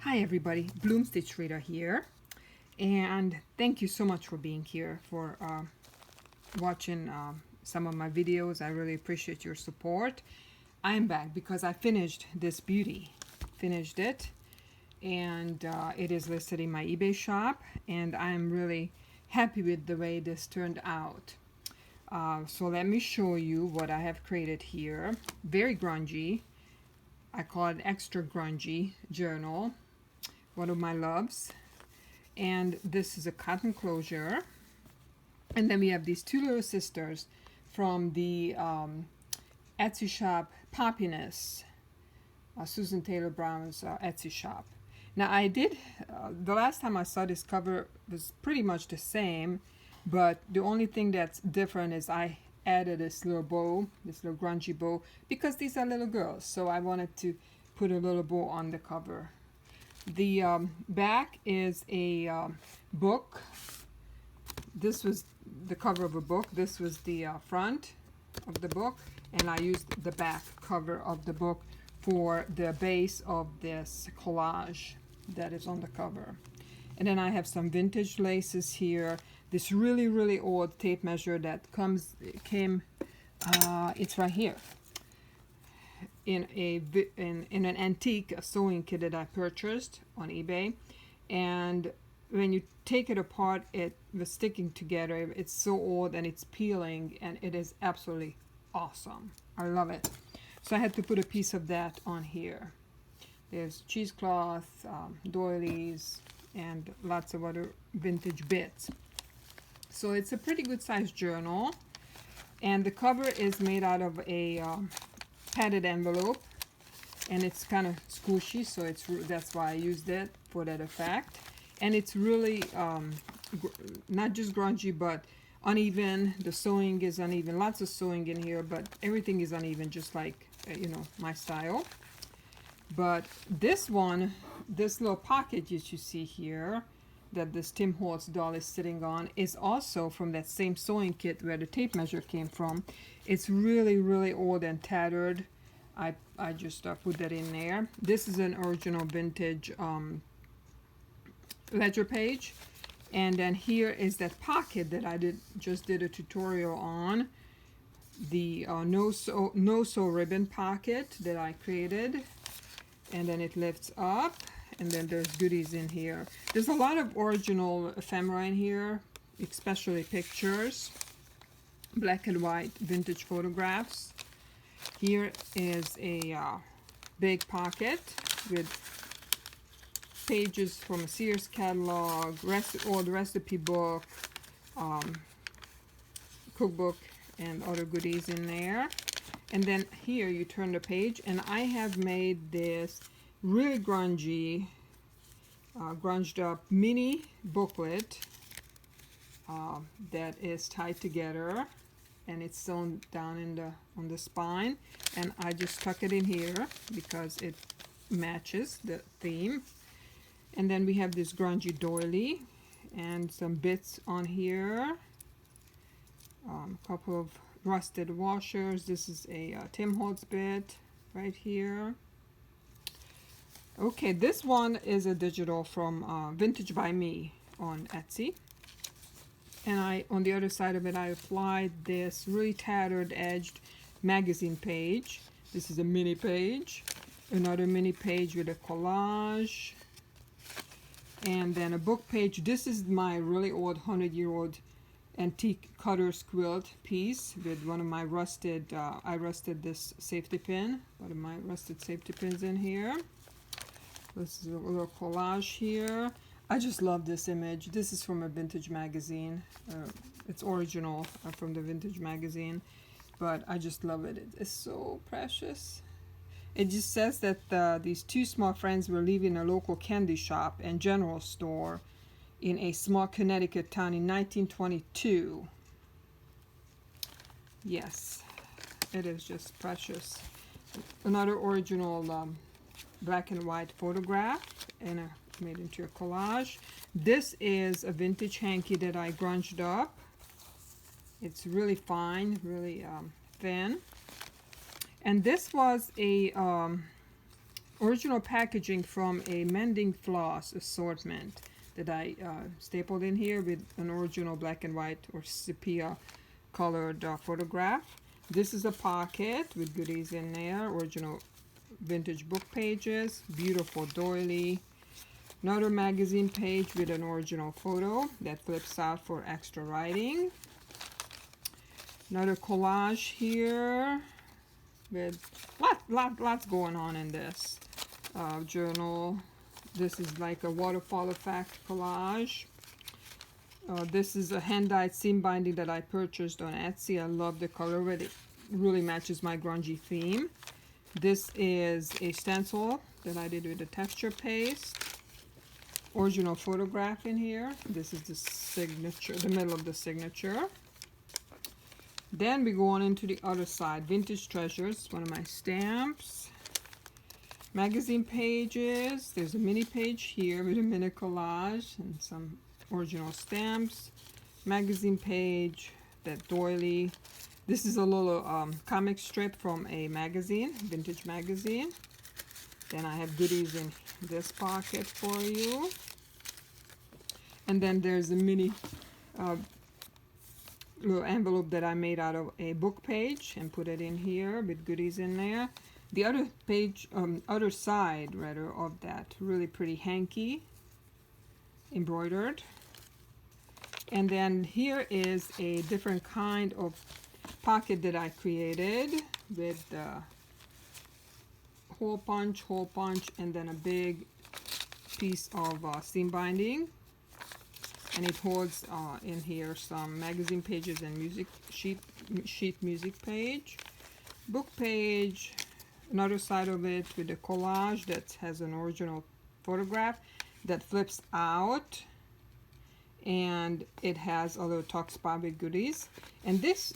Hi everybody, Bloom Stitch Reader here, and thank you so much for being here, for watching some of my videos. I really appreciate your support. I'm back because I finished this beauty, finished it, and it is listed in my eBay shop, and I'm really happy with the way this turned out. So let me show you what I have created here. Very grungy. I call it Extra-Grungy journal, one of my loves. And this is a cotton closure. And then we have these two little sisters from the Etsy shop Poppiness, Susan Taylor Brown's Etsy shop. Now I did, the last time I saw this cover was pretty much the same, but the only thing that's different is I added this little bow, this little grungy bow, because these are little girls, so I wanted to put a little bow on the cover. The back is a book. This was the cover of a book. This was the front of the book, and I used the back cover of the book for the base of this collage that is on the cover. And then I have some vintage laces here. This really old tape measure that came, it's right here, in an antique sewing kit that I purchased on eBay. And when you take it apart, it was sticking together. It's so old and it's peeling, and it is absolutely awesome. I love it. So I had to put a piece of that on here. There's cheesecloth, doilies, and lots of other vintage bits. So it's a pretty good sized journal, and the cover is made out of a padded envelope, and it's kind of squishy, so that's why I used it for that effect. And it's really not just grungy, but uneven. The sewing is uneven. Lots of sewing in here, but everything is uneven, just like my style. But this one, this little pocket that you see here, that this Tim Holtz doll is sitting on, is also from that same sewing kit where the tape measure came from. It's really old and tattered. I just put that in there. This is an original vintage ledger page. And then here is that pocket that I just did a tutorial on. The no sew ribbon pocket that I created. And then it lifts up, and then there's goodies in here. There's a lot of original ephemera in here, especially pictures, black and white vintage photographs. Here is a big pocket with pages from a Sears catalog, old recipe book, cookbook, and other goodies in there. And then here you turn the page, and I have made this really grungy, grunged up mini booklet that is tied together, and it's sewn down on the spine. And I just tuck it in here because it matches the theme. And then we have this grungy doily and some bits on here, a couple of rusted washers. This is a Tim Holtz bit right here. Okay, this one is a digital from Vintage by Me on Etsy. And on the other side of it, I applied this really tattered edged magazine page. This is a mini page. Another mini page with a collage. And then a book page. This is my really old 100-year-old antique cutter's quilt piece with one of my rusted, I rusted this safety pin, one of my rusted safety pins in here. This is a little collage here. I just love this image. This is from a vintage magazine. It's original from the vintage magazine, but I just love it. It's so precious. It just says that these two small friends were leaving a local candy shop and general store in a small Connecticut town in 1922. Yes, it is just precious. Another original black and white photograph, and made into a collage. This is a vintage hanky that I grunged up. It's really fine, really thin. And this was a original packaging from a mending floss assortment that I stapled in here with an original black and white or sepia colored photograph. This is a pocket with goodies in there, original vintage book pages, beautiful doily, another magazine page with an original photo that flips out for extra writing, another collage here with lots going on in this journal. This is like a waterfall effect collage. This is a hand-dyed seam binding that I purchased on Etsy. I love the color of it. It really matches my grungy theme. This is a stencil that I did with a texture paste. Original photograph in here. This is the signature, the middle of the signature. Then we go on into the other side. Vintage Treasures, one of my stamps. Magazine pages. There's a mini page here with a mini collage and some original stamps. Magazine page, that doily. This is a little comic strip from a magazine, vintage magazine. Then I have goodies in this pocket for you. And then there's a mini little envelope that I made out of a book page and put it in here with goodies in there. The other page, other side rather, of that really pretty hanky, embroidered. And then here is a different kind of pocket that I created with hole punch, and then a big piece of seam binding. And it holds in here some magazine pages and music sheet music page, book page, another side of it with a collage that has an original photograph that flips out, and it has a little tuck spot with goodies. And this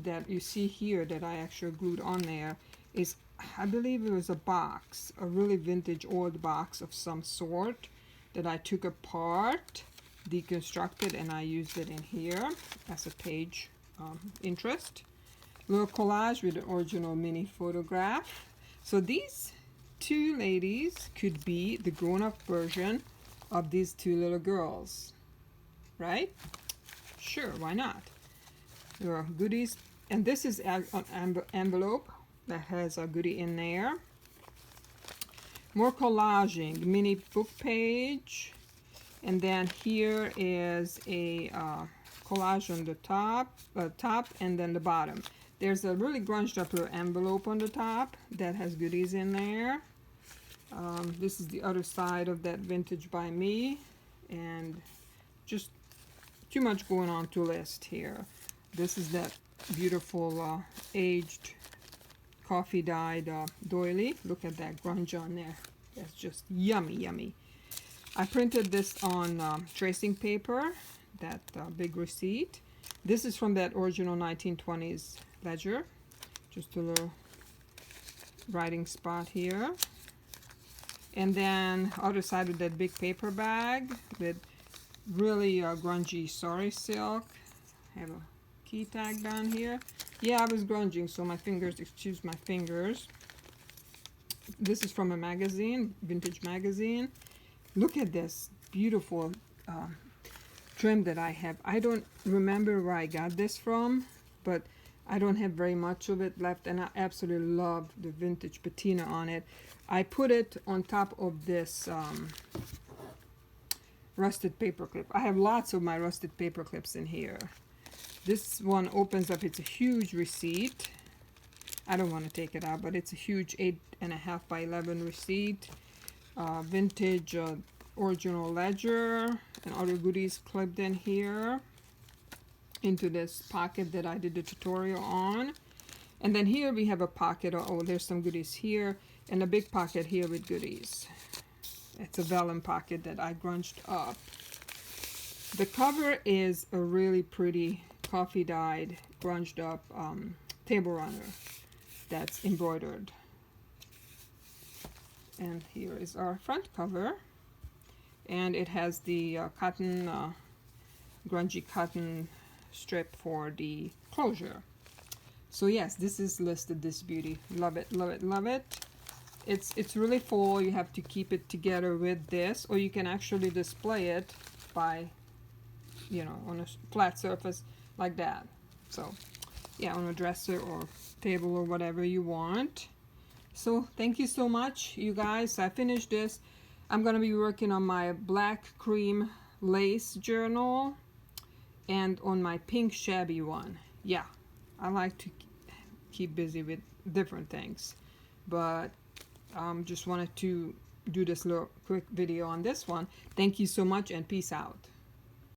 that you see here that I actually glued on there is, I believe it was a box, a really vintage old box of some sort that I took apart, deconstructed, and I used it in here as a page interest. Little collage with an original mini photograph. So these two ladies could be the grown-up version of these two little girls, right? Sure, why not? There are goodies, and this is an envelope that has a goodie in there. More collaging, mini book page, and then here is a collage on the top and then the bottom. There's a really grunged up little envelope on the top that has goodies in there. This is the other side of that Vintage by Me, and just too much going on to list here. This is that beautiful aged coffee dyed doily. Look at that grunge on there. That's just yummy, yummy. I printed this on tracing paper, that big receipt. This is from that original 1920s ledger. Just a little writing spot here. And then other side of that big paper bag with really grungy sari silk. I have a key tag down here. Yeah, I was grunging, so my fingers, excuse my fingers. This is from a magazine, vintage magazine. Look at this beautiful trim that I have. I don't remember where I got this from, but I don't have very much of it left, and I absolutely love the vintage patina on it. I put it on top of this rusted paper clip. I have lots of my rusted paper clips in here. This one opens up. It's a huge receipt. I don't want to take it out, but it's a huge 8.5 by 11 receipt. Vintage original ledger and other goodies clipped in here into this pocket that I did the tutorial on. And then here we have a pocket. Oh, there's some goodies here, and a big pocket here with goodies. It's a vellum pocket that I grunged up. The cover is a really pretty coffee dyed grunged up table runner that's embroidered. And here is our front cover, and it has the cotton grungy cotton strip for the closure. So yes, this is listed, this beauty. Love it, love it, love it. it's really full. You have to keep it together with this, or you can actually display it by, you know, on a flat surface like that. So yeah, on a dresser or table or whatever you want. So thank you so much, you guys. I finished this. I'm gonna be working on my black cream lace journal and on my pink shabby one. Yeah, I like to keep busy with different things, but just wanted to do this little quick video on this one. Thank you so much and peace out.